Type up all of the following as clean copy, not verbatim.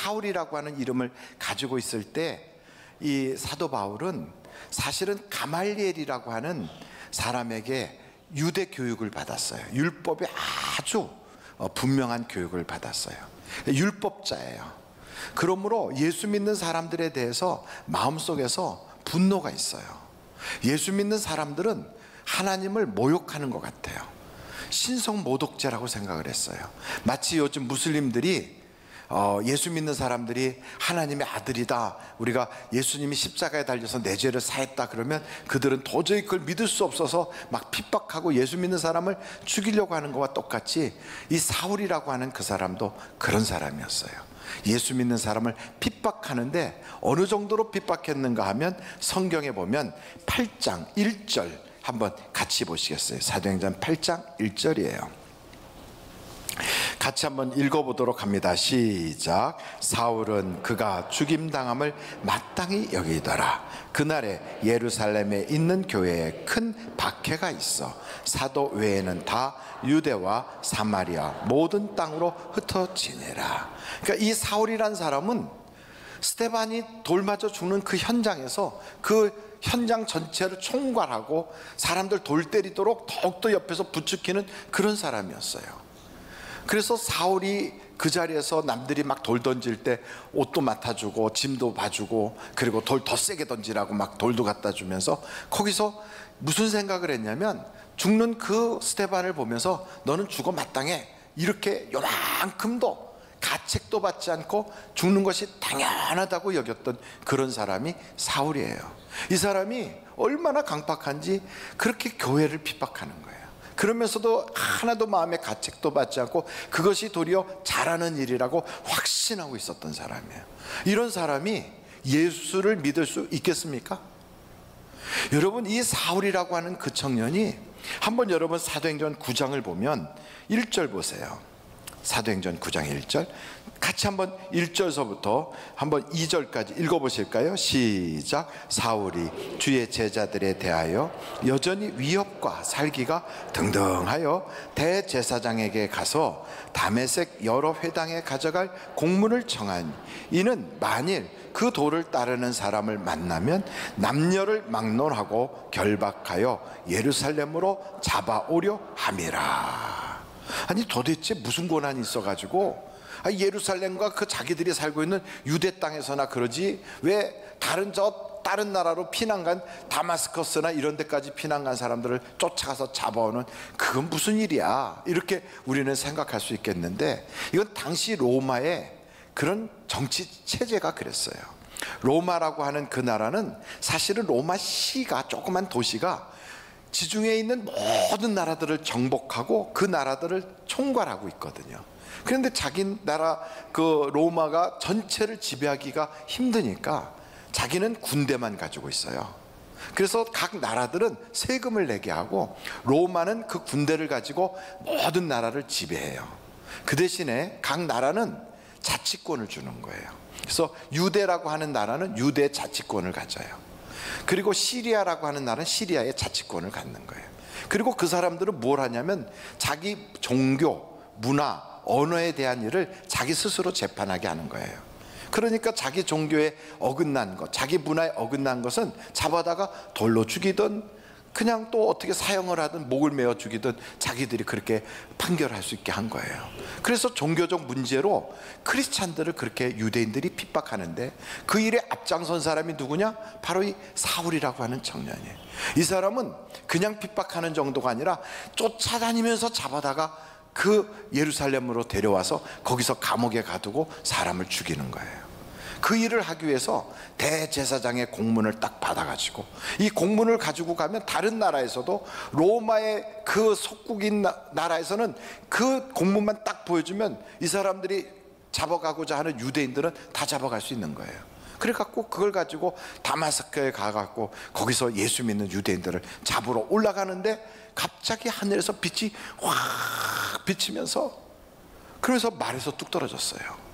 사울이라고 하는 이름을 가지고 있을 때 이 사도 바울은 사실은 가말리엘이라고 하는 사람에게 유대 교육을 받았어요. 율법에 아주 분명한 교육을 받았어요. 율법자예요. 그러므로 예수 믿는 사람들에 대해서 마음속에서 분노가 있어요. 예수 믿는 사람들은 하나님을 모욕하는 것 같아요. 신성모독죄라고 생각을 했어요. 마치 요즘 무슬림들이 예수 믿는 사람들이 하나님의 아들이다, 우리가 예수님이 십자가에 달려서 내 죄를 사했다 그러면 그들은 도저히 그걸 믿을 수 없어서 막 핍박하고 예수 믿는 사람을 죽이려고 하는 것과 똑같이 이 사울이라고 하는 그 사람도 그런 사람이었어요. 예수 믿는 사람을 핍박하는데 어느 정도로 핍박했는가 하면 성경에 보면 8장 1절 한번 같이 보시겠어요? 사도행전 8장 1절이에요. 같이 한번 읽어보도록 합니다. 시작. 사울은 그가 죽임당함을 마땅히 여기더라. 그날에 예루살렘에 있는 교회에 큰 박해가 있어 사도 외에는 다 유대와 사마리아 모든 땅으로 흩어지니라. 그러니까 이 사울이란 사람은 스데반이 돌 맞아 죽는 그 현장에서 그 현장 전체를 총괄하고 사람들 돌 때리도록 더욱더 옆에서 부추기는 그런 사람이었어요. 그래서 사울이 그 자리에서 남들이 막 돌 던질 때 옷도 맡아주고 짐도 봐주고 그리고 돌 더 세게 던지라고 막 돌도 갖다 주면서 거기서 무슨 생각을 했냐면 죽는 그 스데반을 보면서 너는 죽어 마땅해, 이렇게 요만큼도 가책도 받지 않고 죽는 것이 당연하다고 여겼던 그런 사람이 사울이에요. 이 사람이 얼마나 강팍한지 그렇게 교회를 핍박하는 거예요. 그러면서도 하나도 마음에 가책도 받지 않고 그것이 도리어 잘하는 일이라고 확신하고 있었던 사람이에요. 이런 사람이 예수를 믿을 수 있겠습니까? 여러분, 이 사울이라고 하는 그 청년이 한번 여러분 사도행전 9장을 보면 1절 보세요. 사도행전 9장 1절 같이 한번 1절서부터 한번 2절까지 읽어보실까요? 시작. 사울이 주의 제자들에 대하여 여전히 위협과 살기가 등등하여 대제사장에게 가서 다메섹 여러 회당에 가져갈 공문을 청하니 이는 만일 그 도를 따르는 사람을 만나면 남녀를 막론하고 결박하여 예루살렘으로 잡아오려 함이라. 아니 도대체 무슨 고난이 있어가지고 예루살렘과 그 자기들이 살고 있는 유대 땅에서나 그러지 왜 다른 나라로 피난간 다마스커스나 이런 데까지 피난간 사람들을 쫓아가서 잡아오는, 그건 무슨 일이야, 이렇게 우리는 생각할 수 있겠는데 이건 당시 로마의 그런 정치 체제가 그랬어요. 로마라고 하는 그 나라는 사실은 로마 시가, 조그만 도시가 지중해에 있는 모든 나라들을 정복하고 그 나라들을 총괄하고 있거든요. 그런데 자기 나라 그 로마가 전체를 지배하기가 힘드니까 자기는 군대만 가지고 있어요. 그래서 각 나라들은 세금을 내게 하고 로마는 그 군대를 가지고 모든 나라를 지배해요. 그 대신에 각 나라는 자치권을 주는 거예요. 그래서 유대라고 하는 나라는 유대의 자치권을 가져요. 그리고 시리아라고 하는 나라는 시리아의 자치권을 갖는 거예요. 그리고 그 사람들은 뭘 하냐면 자기 종교, 문화, 언어에 대한 일을 자기 스스로 재판하게 하는 거예요. 그러니까 자기 종교에 어긋난 것, 자기 문화에 어긋난 것은 잡아다가 돌로 죽이든 그냥 또 어떻게 사형을 하든 목을 메어 죽이든 자기들이 그렇게 판결할 수 있게 한 거예요. 그래서 종교적 문제로 크리스찬들을 그렇게 유대인들이 핍박하는데 그 일에 앞장선 사람이 누구냐? 바로 이 사울이라고 하는 청년이에요. 이 사람은 그냥 핍박하는 정도가 아니라 쫓아다니면서 잡아다가 그 예루살렘으로 데려와서 거기서 감옥에 가두고 사람을 죽이는 거예요. 그 일을 하기 위해서 대제사장의 공문을 딱 받아가지고 이 공문을 가지고 가면 다른 나라에서도 로마의 그 속국인 나라에서는 그 공문만 딱 보여주면 이 사람들이 잡아가고자 하는 유대인들은 다 잡아갈 수 있는 거예요. 그래갖고 그걸 가지고 다마스크에 가갖고 거기서 예수 믿는 유대인들을 잡으러 올라가는데 갑자기 하늘에서 빛이 확 비치면서 그래서 말에서 뚝 떨어졌어요.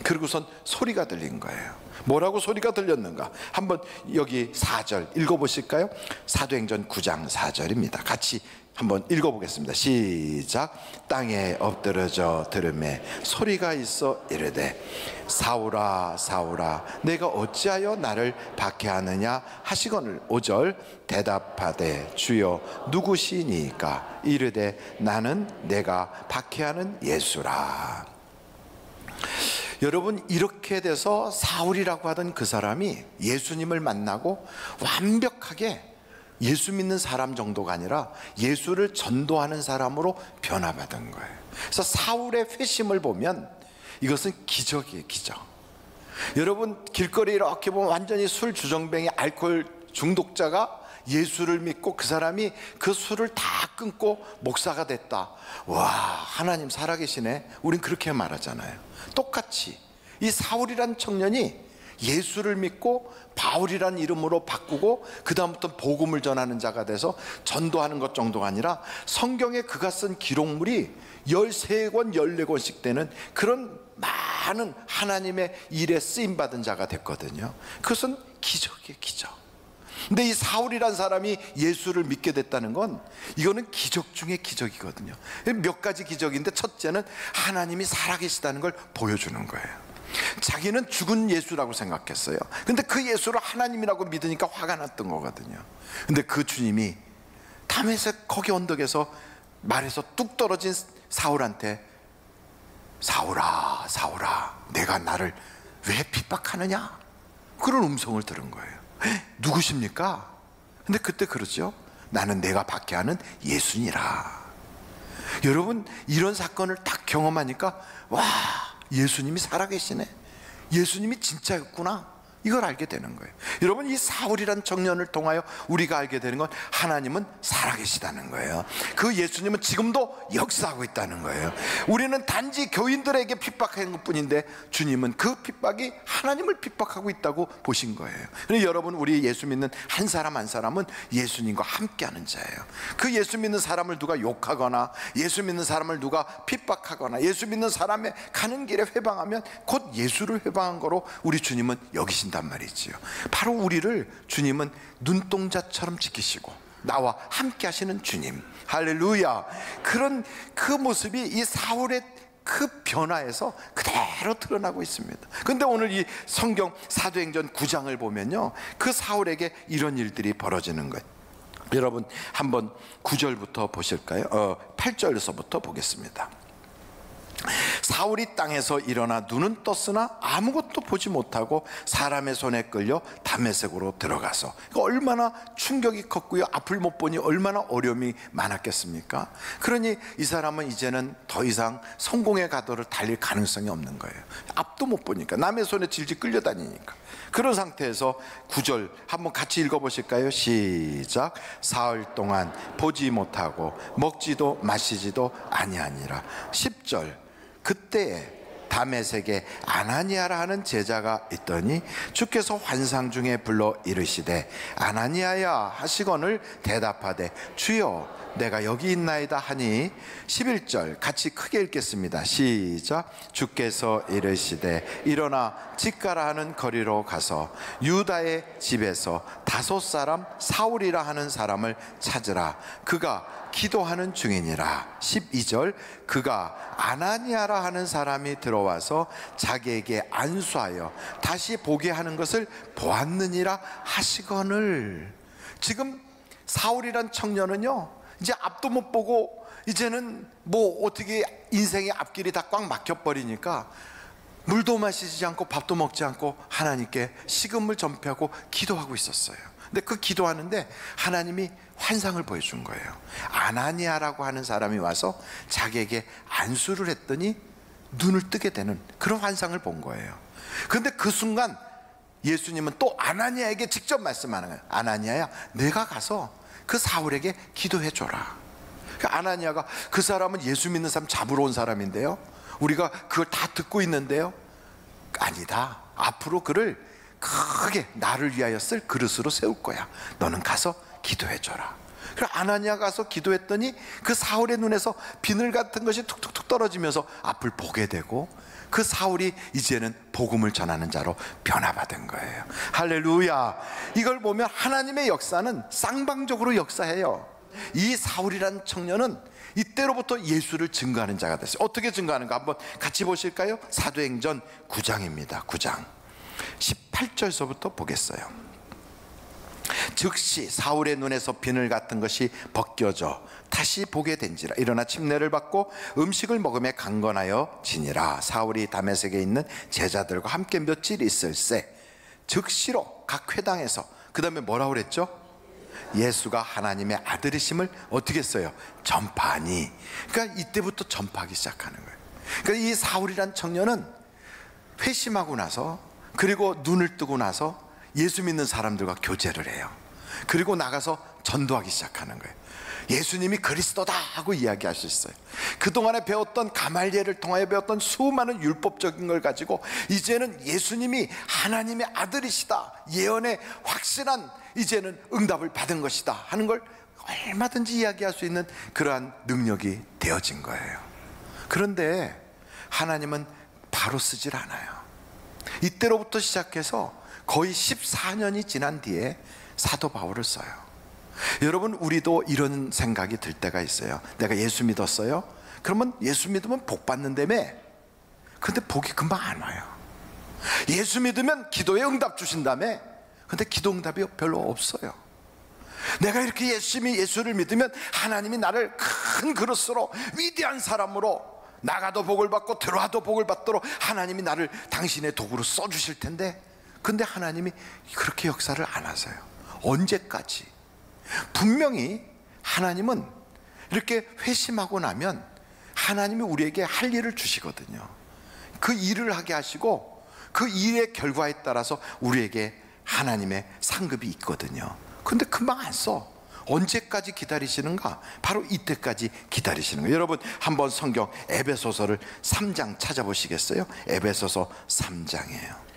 그리고선 소리가 들린 거예요. 뭐라고 소리가 들렸는가? 한번 여기 4절 읽어보실까요? 사도행전 9장 4절입니다. 같이 한번 읽어보겠습니다. 시작. 땅에 엎드러져 들음에 소리가 있어 이르되 사울아 사울아 내가 어찌하여 나를 박해하느냐 하시거늘 5절 대답하되 주여 누구시니까 이르되 나는 내가 박해하는 예수라. 여러분, 이렇게 돼서 사울이라고 하던 그 사람이 예수님을 만나고 완벽하게 예수 믿는 사람 정도가 아니라 예수를 전도하는 사람으로 변화받은 거예요. 그래서 사울의 회심을 보면 이것은 기적이에요, 기적. 여러분, 길거리 이렇게 보면 완전히 술 주정뱅이 알코올 중독자가 예수를 믿고 그 사람이 그 술을 다 끊고 목사가 됐다. 와, 하나님 살아계시네. 우린 그렇게 말하잖아요. 똑같이 이 사울이란 청년이 예수를 믿고 바울이란 이름으로 바꾸고 그 다음부터 복음을 전하는 자가 돼서 전도하는 것 정도가 아니라 성경에 그가 쓴 기록물이 13권 14권씩 되는 그런 많은 하나님의 일에 쓰임받은 자가 됐거든요. 그것은 기적이에요, 기적. 근데 이 사울이란 사람이 예수를 믿게 됐다는 건 이거는 기적 중에 기적이거든요. 몇 가지 기적인데 첫째는 하나님이 살아계시다는 걸 보여주는 거예요. 자기는 죽은 예수라고 생각했어요. 근데 그 예수를 하나님이라고 믿으니까 화가 났던 거거든요. 근데 그 주님이 다메섹 거기 언덕에서 말에서 뚝 떨어진 사울한테 사울아 사울아 내가 나를 왜 핍박하느냐 그런 음성을 들은 거예요. 누구십니까? 근데 그때 그러죠. 나는 내가 박해하는 예수니라. 여러분, 이런 사건을 딱 경험하니까 와, 예수님이 살아계시네, 예수님이 진짜였구나, 이걸 알게 되는 거예요. 여러분, 이 사울이란 청년을 통하여 우리가 알게 되는 건 하나님은 살아계시다는 거예요. 그 예수님은 지금도 역사하고 있다는 거예요. 우리는 단지 교인들에게 핍박한 것뿐인데 주님은 그 핍박이 하나님을 핍박하고 있다고 보신 거예요. 그래서 여러분, 우리 예수 믿는 한 사람 한 사람은 예수님과 함께하는 자예요. 그 예수 믿는 사람을 누가 욕하거나 예수 믿는 사람을 누가 핍박하거나 예수 믿는 사람의 가는 길에 회방하면 곧 예수를 회방한 거로 우리 주님은 여기신다 말이지요. 바로 우리를 주님은 눈동자처럼 지키시고 나와 함께 하시는 주님, 할렐루야. 그런 그 모습이 이 사울의 그 변화에서 그대로 드러나고 있습니다. 그런데 오늘 이 성경 사도행전 9장을 보면요, 그 사울에게 이런 일들이 벌어지는 거예요. 여러분, 한번 9절부터 보실까요? 8절에서부터 보겠습니다. 사울이 땅에서 일어나 눈은 떴으나 아무것도 보지 못하고 사람의 손에 끌려 다메섹으로 들어가서, 얼마나 충격이 컸고요, 앞을 못 보니 얼마나 어려움이 많았겠습니까? 그러니 이 사람은 이제는 더 이상 성공의 가도를 달릴 가능성이 없는 거예요. 앞도 못 보니까, 남의 손에 질질 끌려다니니까. 그런 상태에서 9절 한번 같이 읽어보실까요? 시작. 사흘 동안 보지 못하고 먹지도 마시지도 아니하니라. 10절. 그때에 다메섹에 아나니아라 하는 제자가 있더니 주께서 환상 중에 불러 이르시되 아나니아야 하시거늘 대답하되 주여 내가 여기 있나이다 하니. 11절 같이 크게 읽겠습니다. 시작. 주께서 이르시되 일어나 직가라 하는 거리로 가서 유다의 집에서 5 사울이라 하는 사람을 찾으라. 그가 기도하는 중이니라. 12절 그가 아나니아라 하는 사람이 들어와서 자기에게 안수하여 다시 보게 하는 것을 보았느니라 하시거늘. 지금 사울이란 청년은요, 이제 앞도 못 보고 이제는 뭐 어떻게 인생의 앞길이 다 꽉 막혀버리니까 물도 마시지 않고 밥도 먹지 않고 하나님께 식음을 전폐하고 기도하고 있었어요. 근데 그 기도하는데 하나님이 환상을 보여준 거예요. 아나니아라고 하는 사람이 와서 자기에게 안수를 했더니 눈을 뜨게 되는 그런 환상을 본 거예요. 그런데 그 순간 예수님은 또 아나니아에게 직접 말씀하는 거예요. 아나니아야, 내가 가서 그 사울에게 기도해 줘라. 아나니아가, 그 사람은 예수 믿는 사람 잡으러 온 사람인데요, 우리가 그걸 다 듣고 있는데요, 아니다, 앞으로 그를 크게 나를 위하여 쓸 그릇으로 세울 거야. 너는 가서 기도해 줘라. 그래서 아나니아가 가서 기도했더니 그 사울의 눈에서 비늘 같은 것이 툭툭툭 떨어지면서 앞을 보게 되고, 그 사울이 이제는 복음을 전하는 자로 변화받은 거예요. 할렐루야. 이걸 보면 하나님의 역사는 쌍방적으로 역사해요. 이 사울이라는 청년은 이때로부터 예수를 증거하는 자가 됐어요. 어떻게 증거하는가 한번 같이 보실까요? 사도행전 9장입니다 9장 18절서부터 보겠어요. 즉시 사울의 눈에서 비늘 같은 것이 벗겨져 다시 보게 된지라. 일어나 침례를 받고 음식을 먹으며 강건하여 지니라. 사울이 다메섹에 있는 제자들과 함께 며칠 있을새 즉시로 각 회당에서, 그 다음에 뭐라고 그랬죠? 예수가 하나님의 아들이심을 어떻게 했어요? 전파하니. 그러니까 이때부터 전파하기 시작하는 거예요. 그러니까 이 사울이란 청년은 회심하고 나서, 그리고 눈을 뜨고 나서 예수 믿는 사람들과 교제를 해요. 그리고 나가서 전도하기 시작하는 거예요. 예수님이 그리스도다 하고 이야기할 수 있어요. 그동안에 배웠던 가말리엘을 통하여 배웠던 수많은 율법적인 걸 가지고 이제는 예수님이 하나님의 아들이시다, 예언의 확실한 이제는 응답을 받은 것이다 하는 걸 얼마든지 이야기할 수 있는 그러한 능력이 되어진 거예요. 그런데 하나님은 바로 쓰질 않아요. 이때로부터 시작해서 거의 14년이 지난 뒤에 사도 바울을 써요. 여러분, 우리도 이런 생각이 들 때가 있어요. 내가 예수 믿었어요? 그러면 예수 믿으면 복 받는다며. 근데 복이 금방 안 와요. 예수 믿으면 기도에 응답 주신다며. 근데 기도 응답이 별로 없어요. 내가 이렇게 열심히 예수를 믿으면 하나님이 나를 큰 그릇으로 위대한 사람으로, 나가도 복을 받고 들어와도 복을 받도록 하나님이 나를 당신의 도구로 써주실 텐데, 근데 하나님이 그렇게 역사를 안 하세요. 언제까지? 분명히 하나님은 이렇게 회심하고 나면 하나님이 우리에게 할 일을 주시거든요. 그 일을 하게 하시고 그 일의 결과에 따라서 우리에게 하나님의 상급이 있거든요. 근데 금방 안 써. 언제까지 기다리시는가? 바로 이때까지 기다리시는 거예요. 여러분, 한번 성경 에베소서를 3장 찾아보시겠어요? 에베소서 3장이에요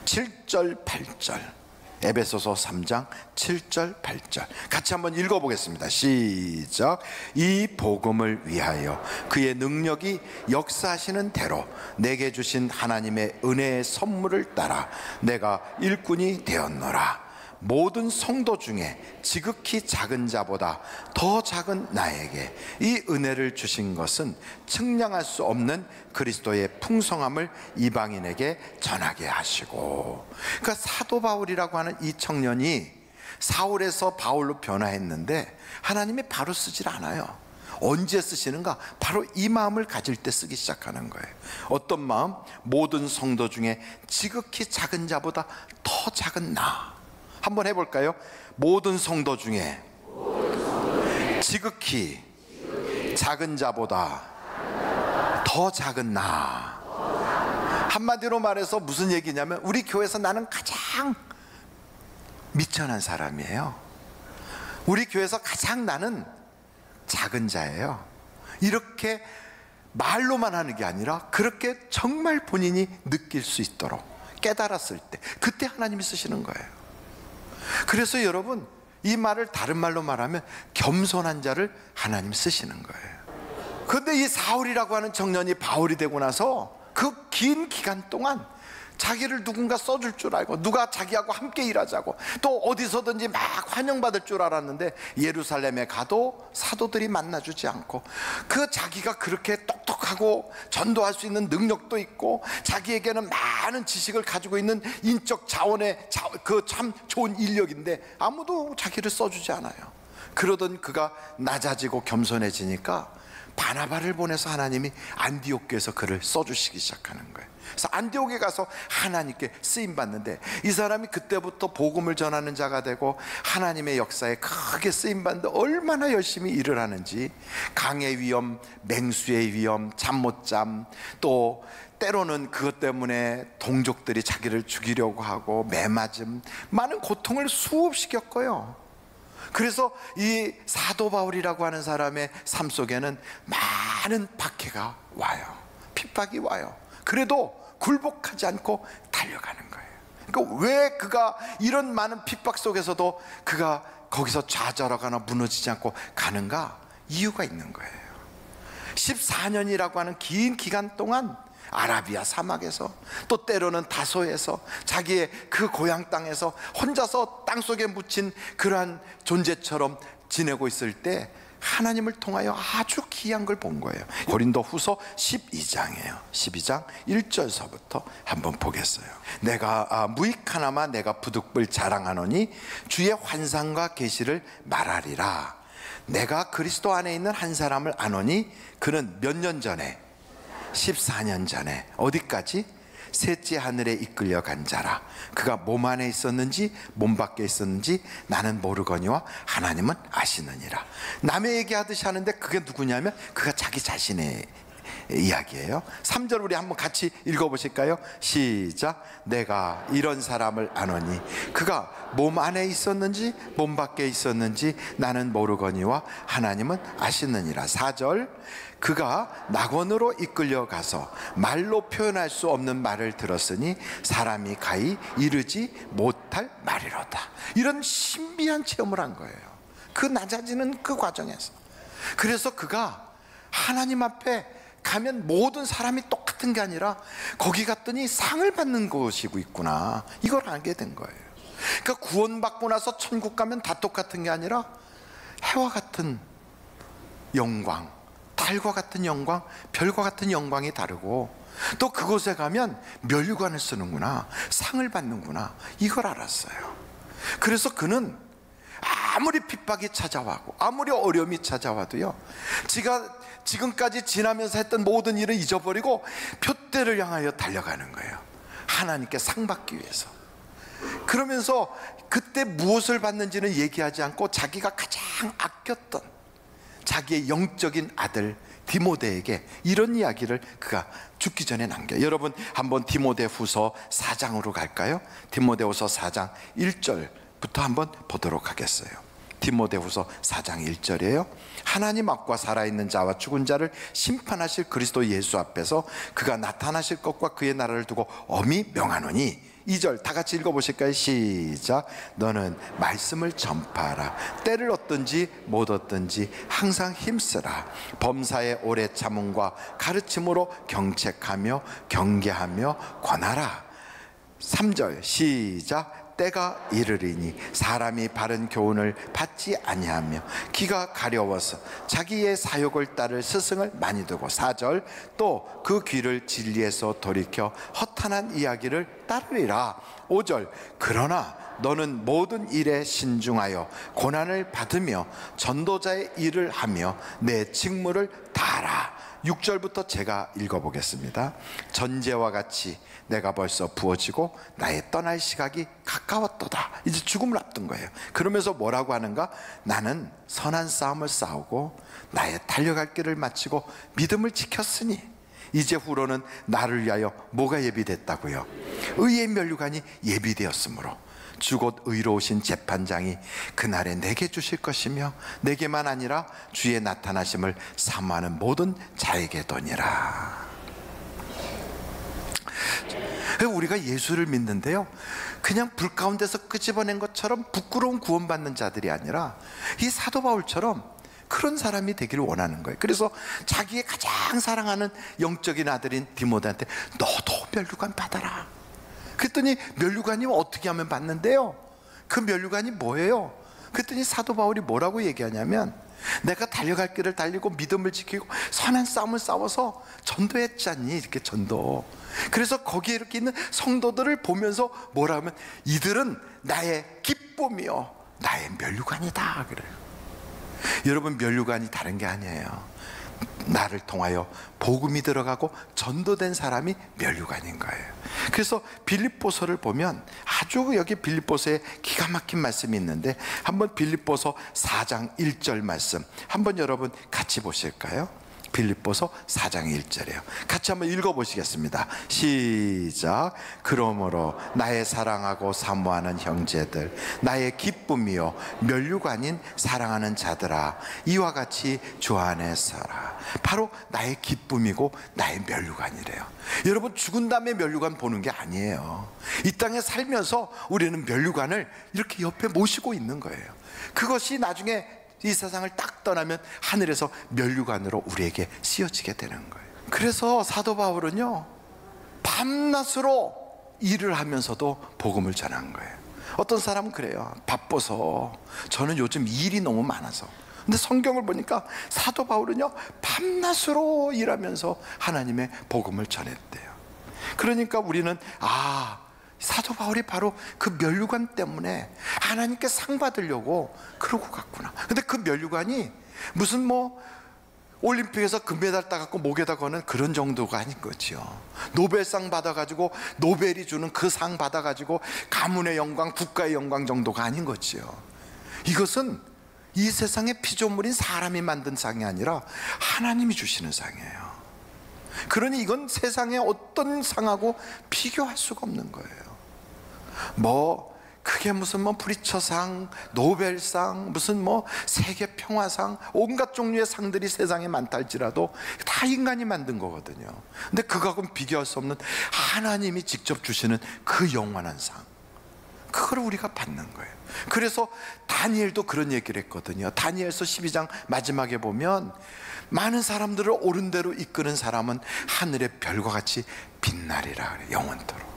7절 8절. 에베소서 3장 7절 8절 같이 한번 읽어보겠습니다. 시작. 이 복음을 위하여 그의 능력이 역사하시는 대로 내게 주신 하나님의 은혜의 선물을 따라 내가 일꾼이 되었노라. 모든 성도 중에 지극히 작은 자보다 더 작은 나에게 이 은혜를 주신 것은 측량할 수 없는 그리스도의 풍성함을 이방인에게 전하게 하시고. 그러니까 사도 바울이라고 하는 이 청년이 사울에서 바울로 변화했는데 하나님이 바로 쓰질 않아요. 언제 쓰시는가? 바로 이 마음을 가질 때 쓰기 시작하는 거예요. 어떤 마음? 모든 성도 중에 지극히 작은 자보다 더 작은 나. 한번 해볼까요? 모든 성도 중에 지극히 작은 자보다 더 작은 나. 한마디로 말해서 무슨 얘기냐면, 우리 교회에서 나는 가장 미천한 사람이에요. 우리 교회에서 가장 나는 작은 자예요. 이렇게 말로만 하는 게 아니라 그렇게 정말 본인이 느낄 수 있도록 깨달았을 때, 그때 하나님이 쓰시는 거예요. 그래서 여러분, 이 말을 다른 말로 말하면 겸손한 자를 하나님 쓰시는 거예요. 그런데 이 사울이라고 하는 청년이 바울이 되고 나서 그 긴 기간 동안 자기를 누군가 써줄 줄 알고, 누가 자기하고 함께 일하자고, 또 어디서든지 막 환영받을 줄 알았는데 예루살렘에 가도 사도들이 만나주지 않고, 그 자기가 그렇게 똑똑하고 전도할 수 있는 능력도 있고 자기에게는 많은 지식을 가지고 있는 인적 자원의 그 참 좋은 인력인데 아무도 자기를 써주지 않아요. 그러던 그가 낮아지고 겸손해지니까 바나바를 보내서 하나님이 안디옥 교회에서 그를 써주시기 시작하는 거예요. 그래서 안디옥에 가서 하나님께 쓰임받는데, 이 사람이 그때부터 복음을 전하는 자가 되고 하나님의 역사에 크게 쓰임받는데 얼마나 열심히 일을 하는지, 강의 위험, 맹수의 위험, 잠 못 잠, 또 때로는 그것 때문에 동족들이 자기를 죽이려고 하고 매맞음, 많은 고통을 수없이 겪어요. 그래서 이 사도 바울이라고 하는 사람의 삶 속에는 많은 박해가 와요. 핍박이 와요. 그래도 굴복하지 않고 달려가는 거예요. 그러니까 왜 그가 이런 많은 핍박 속에서도 그가 거기서 좌절하거나 무너지지 않고 가는가? 이유가 있는 거예요. 14년이라고 하는 긴 기간 동안 아라비아 사막에서, 또 때로는 다소에서, 자기의 그 고향 땅에서 혼자서 땅속에 묻힌 그러한 존재처럼 지내고 있을 때 하나님을 통하여 아주 귀한 걸 본 거예요. 고린도 후서 12장이에요 12장 1절서부터 한번 보겠어요. 내가 무익하나마 내가 부득불 자랑하노니 주의 환상과 계시를 말하리라. 내가 그리스도 안에 있는 한 사람을 아노니 그는 몇 년 전에, 14년 전에 어디까지? 셋째 하늘에 이끌려 간 자라. 그가 몸 안에 있었는지 몸 밖에 있었는지 나는 모르거니와 하나님은 아시느니라. 남의 얘기하듯이 하는데 그게 누구냐면 그가 자기 자신의 이야기예요. 3절 우리 한번 같이 읽어보실까요? 시작. 내가 이런 사람을 아노니 그가 몸 안에 있었는지 몸 밖에 있었는지 나는 모르거니와 하나님은 아시느니라. 4절. 그가 낙원으로 이끌려 가서 말로 표현할 수 없는 말을 들었으니 사람이 가히 이르지 못할 말이로다. 이런 신비한 체험을 한 거예요. 그 낮아지는 그 과정에서. 그래서 그가 하나님 앞에 가면 모든 사람이 똑같은 게 아니라 거기 갔더니 상을 받는 곳이고 있구나, 이걸 알게 된 거예요. 그러니까 구원받고 나서 천국 가면 다 똑같은 게 아니라 해와 같은 영광, 달과 같은 영광, 별과 같은 영광이 다르고, 또 그곳에 가면 멸관을 쓰는구나, 상을 받는구나, 이걸 알았어요. 그래서 그는 아무리 핍박이 찾아와고 아무리 어려움이 찾아와도요, 지가 지금까지 지나면서 했던 모든 일을 잊어버리고 표대를 향하여 달려가는 거예요. 하나님께 상 받기 위해서. 그러면서 그때 무엇을 받는지는 얘기하지 않고 자기가 가장 아꼈던 자기의 영적인 아들 디모데에게 이런 이야기를 그가 죽기 전에 남겨요. 여러분 한번 디모데후서 4장으로 갈까요? 디모데후서 4장 1절부터 한번 보도록 하겠어요. 디모데후서 4장 1절이에요. 하나님 앞과 살아있는 자와 죽은 자를 심판하실 그리스도 예수 앞에서 그가 나타나실 것과 그의 나라를 두고 엄히 명하노니. 2절 다 같이 읽어보실까요? 시작. 너는 말씀을 전파하라. 때를 얻든지 못 얻든지 항상 힘쓰라. 범사의 오래 참음과 가르침으로 경책하며 경계하며 권하라. 3절 시작. 때가 이르리니 사람이 바른 교훈을 받지 아니하며 귀가 가려워서 자기의 사욕을 따를 스승을 많이 두고. 4절 또 그 귀를 진리에서 돌이켜 허탄한 이야기를 따르리라. 5절 그러나 너는 모든 일에 신중하여 고난을 받으며 전도자의 일을 하며 내 직무를 다하라. 6절부터 제가 읽어보겠습니다. 전제와 같이 내가 벌써 부어지고 나의 떠날 시각이 가까웠도다. 이제 죽음을 앞둔 거예요. 그러면서 뭐라고 하는가? 나는 선한 싸움을 싸우고 나의 달려갈 길을 마치고 믿음을 지켰으니 이제 후로는 나를 위하여 뭐가 예비됐다고요? 의의 면류관이 예비되었으므로 주 곧 의로우신 재판장이 그날에 내게 주실 것이며 내게만 아니라 주의 나타나심을 사모하는 모든 자에게도니라. 우리가 예수를 믿는데요, 그냥 불 가운데서 끄집어낸 것처럼 부끄러운 구원받는 자들이 아니라 이 사도 바울처럼 그런 사람이 되기를 원하는 거예요. 그래서 자기의 가장 사랑하는 영적인 아들인 디모데한테 너도 면류관 받아라. 그랬더니 면류관이 어떻게 하면 받는데요? 그 면류관이 뭐예요? 그랬더니 사도 바울이 뭐라고 얘기하냐면, 내가 달려갈 길을 달리고 믿음을 지키고 선한 싸움을 싸워서 전도했잖니, 이렇게 전도. 그래서 거기에 이렇게 있는 성도들을 보면서 뭐라 하면 이들은 나의 기쁨이요 나의 면류관이다 그래요. 여러분 면류관이 다른 게 아니에요. 나를 통하여 복음이 들어가고 전도된 사람이 면류관인 거예요. 그래서 빌립보서를 보면 아주 여기 빌립보서에 기가 막힌 말씀이 있는데, 한번 빌립보서 4장 1절 말씀 한번 여러분 같이 보실까요? 빌립보서 4장 1절이에요. 같이 한번 읽어보시겠습니다. 시작. 그러므로 나의 사랑하고 사모하는 형제들, 나의 기쁨이요 면류관인 사랑하는 자들아, 이와 같이 주 안에 서라. 바로 나의 기쁨이고 나의 면류관이래요. 여러분, 죽은 다음에 면류관 보는 게 아니에요. 이 땅에 살면서 우리는 면류관을 이렇게 옆에 모시고 있는 거예요. 그것이 나중에 이 세상을 딱 떠나면 하늘에서 면류관으로 우리에게 씌워지게 되는 거예요. 그래서 사도 바울은요, 밤낮으로 일을 하면서도 복음을 전한 거예요. 어떤 사람은 그래요. 바빠서, 저는 요즘 일이 너무 많아서. 근데 성경을 보니까 사도 바울은요, 밤낮으로 일하면서 하나님의 복음을 전했대요. 그러니까 우리는 사도 바울이 바로 그 면류관 때문에 하나님께 상 받으려고 그러고 갔구나. 근데 그 면류관이 무슨 올림픽에서 금메달 따갖고 목에다 거는 그런 정도가 아닌 거죠. 노벨상 받아가지고 노벨이 주는 그 상 받아가지고 가문의 영광, 국가의 영광 정도가 아닌 거죠. 이것은 이 세상의 피조물인 사람이 만든 상이 아니라 하나님이 주시는 상이에요. 그러니 이건 세상의 어떤 상하고 비교할 수가 없는 거예요. 그게 무슨 프리처상, 노벨상, 무슨 세계 평화상, 온갖 종류의 상들이 세상에 많다 할지라도 다 인간이 만든 거거든요. 근데 그거하고는 비교할 수 없는 하나님이 직접 주시는 그 영원한 상, 그걸 우리가 받는 거예요. 그래서 다니엘도 그런 얘기를 했거든요. 다니엘서 12장 마지막에 보면 많은 사람들을 옳은 대로 이끄는 사람은 하늘의 별과 같이 빛나리라 그래요. 영원토록.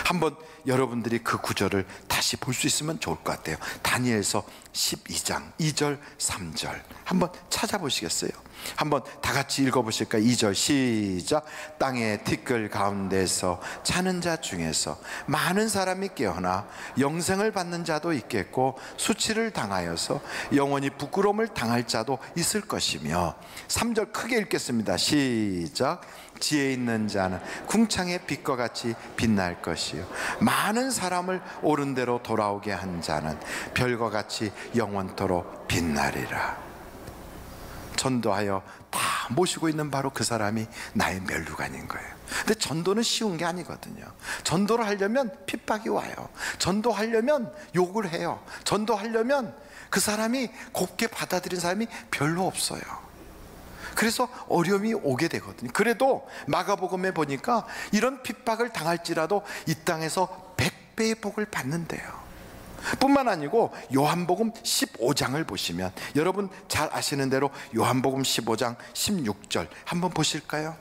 한번 여러분들이 그 구절을 다시 볼 수 있으면 좋을 것 같아요. 다니엘서 12장 2절 3절 한번 찾아보시겠어요? 한번 다 같이 읽어보실까요? 2절 시작. 땅의 티끌 가운데서 자는 자 중에서 많은 사람이 깨어나 영생을 받는 자도 있겠고 수치를 당하여서 영원히 부끄러움을 당할 자도 있을 것이며. 3절 크게 읽겠습니다. 시작. 지혜 있는 자는 궁창의 빛과 같이 빛날 것이요 많은 사람을 옳은 대로 돌아오게 한 자는 별과 같이 영원토록 빛나리라. 전도하여 다 모시고 있는 바로 그 사람이 나의 면류관인 거예요. 근데 전도는 쉬운 게 아니거든요. 전도를 하려면 핍박이 와요. 전도하려면 욕을 해요. 전도하려면 그 사람이 곱게 받아들인 사람이 별로 없어요. 그래서 어려움이 오게 되거든요. 그래도 마가복음에 보니까 이런 핍박을 당할지라도 이 땅에서 100배의 복을 받는데요. 뿐만 아니고 요한복음 15장을 보시면, 여러분 잘 아시는 대로 요한복음 15장 16절 한번 보실까요?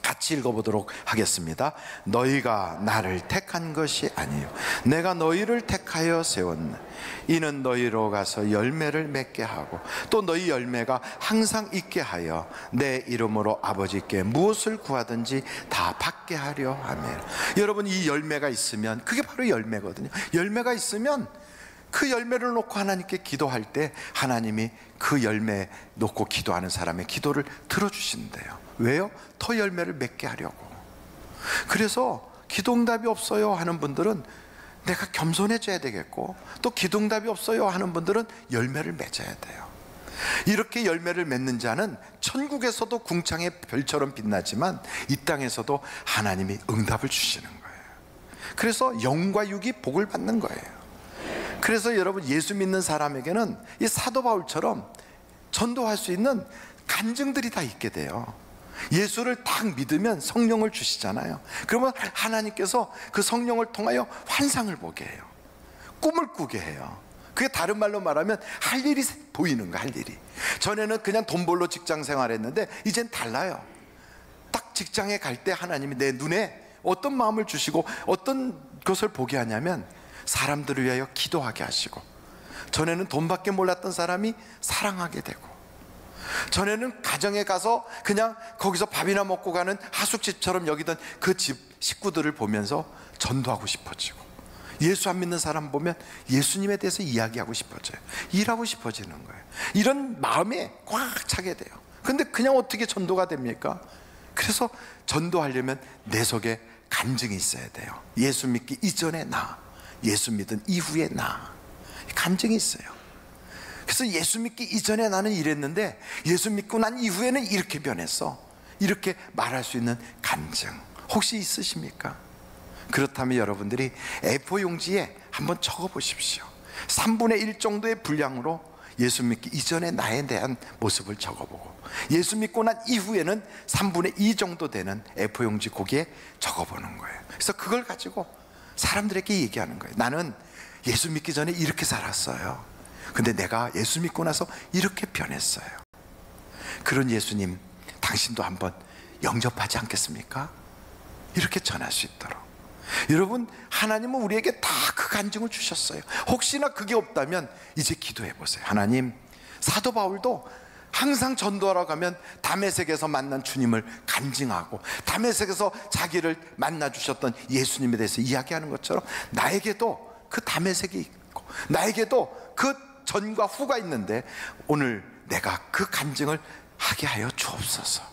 같이 읽어보도록 하겠습니다. 너희가 나를 택한 것이 아니요 내가 너희를 택하여 세웠네. 이는 너희로 가서 열매를 맺게 하고 또 너희 열매가 항상 있게 하여 내 이름으로 아버지께 무엇을 구하든지 다 받게 하려 하며. 여러분, 이 열매가 있으면, 그게 바로 열매거든요. 열매가 있으면 그 열매를 놓고 하나님께 기도할 때 하나님이 그 열매 놓고 기도하는 사람의 기도를 들어주신대요. 왜요? 더 열매를 맺게 하려고. 그래서 기도응답이 없어요 하는 분들은 내가 겸손해져야 되겠고, 또 기도응답이 없어요 하는 분들은 열매를 맺어야 돼요. 이렇게 열매를 맺는 자는 천국에서도 궁창의 별처럼 빛나지만 이 땅에서도 하나님이 응답을 주시는 거예요. 그래서 영과 육이 복을 받는 거예요. 그래서 여러분, 예수 믿는 사람에게는 이 사도 바울처럼 전도할 수 있는 간증들이 다 있게 돼요. 예수를 딱 믿으면 성령을 주시잖아요. 그러면 하나님께서 그 성령을 통하여 환상을 보게 해요. 꿈을 꾸게 해요. 그게 다른 말로 말하면 할 일이 보이는 거야. 할 일이. 전에는 그냥 돈 벌러 직장 생활했는데 이젠 달라요. 딱 직장에 갈 때 하나님이 내 눈에 어떤 마음을 주시고 어떤 것을 보게 하냐면 사람들을 위하여 기도하게 하시고, 전에는 돈밖에 몰랐던 사람이 사랑하게 되고, 전에는 가정에 가서 그냥 거기서 밥이나 먹고 가는 하숙집처럼 여기던 그 집 식구들을 보면서 전도하고 싶어지고, 예수 안 믿는 사람 보면 예수님에 대해서 이야기하고 싶어져요. 일하고 싶어지는 거예요. 이런 마음에 꽉 차게 돼요. 근데 그냥 어떻게 전도가 됩니까? 그래서 전도하려면 내 속에 간증이 있어야 돼요. 예수 믿기 이전에 나, 예수 믿은 이후에 나, 간증이 있어요. 그래서 예수 믿기 이전에 나는 이랬는데 예수 믿고 난 이후에는 이렇게 변했어, 이렇게 말할 수 있는 간증 혹시 있으십니까? 그렇다면 여러분들이 A4 용지에 한번 적어 보십시오. 3분의 1 정도의 분량으로 예수 믿기 이전에 나에 대한 모습을 적어보고, 예수 믿고 난 이후에는 3분의 2 정도 되는 A4 용지 거기에 적어보는 거예요. 그래서 그걸 가지고 사람들에게 얘기하는 거예요. 나는 예수 믿기 전에 이렇게 살았어요. 근데 내가 예수 믿고 나서 이렇게 변했어요. 그런 예수님 당신도 한번 영접하지 않겠습니까? 이렇게 전할 수 있도록. 여러분, 하나님은 우리에게 다 그 간증을 주셨어요. 혹시나 그게 없다면 이제 기도해 보세요. 하나님, 사도 바울도 항상 전도하러 가면 다메섹에서 만난 주님을 간증하고 다메섹에서 자기를 만나 주셨던 예수님에 대해서 이야기하는 것처럼 나에게도 그 다메섹이 있고 나에게도 그 전과 후가 있는데 오늘 내가 그 간증을 하게 하여 주옵소서.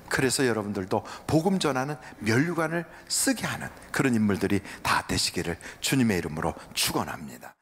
그래서 여러분들도 복음 전하는 면류관을 쓰게 하는 그런 인물들이 다 되시기를 주님의 이름으로 축원합니다.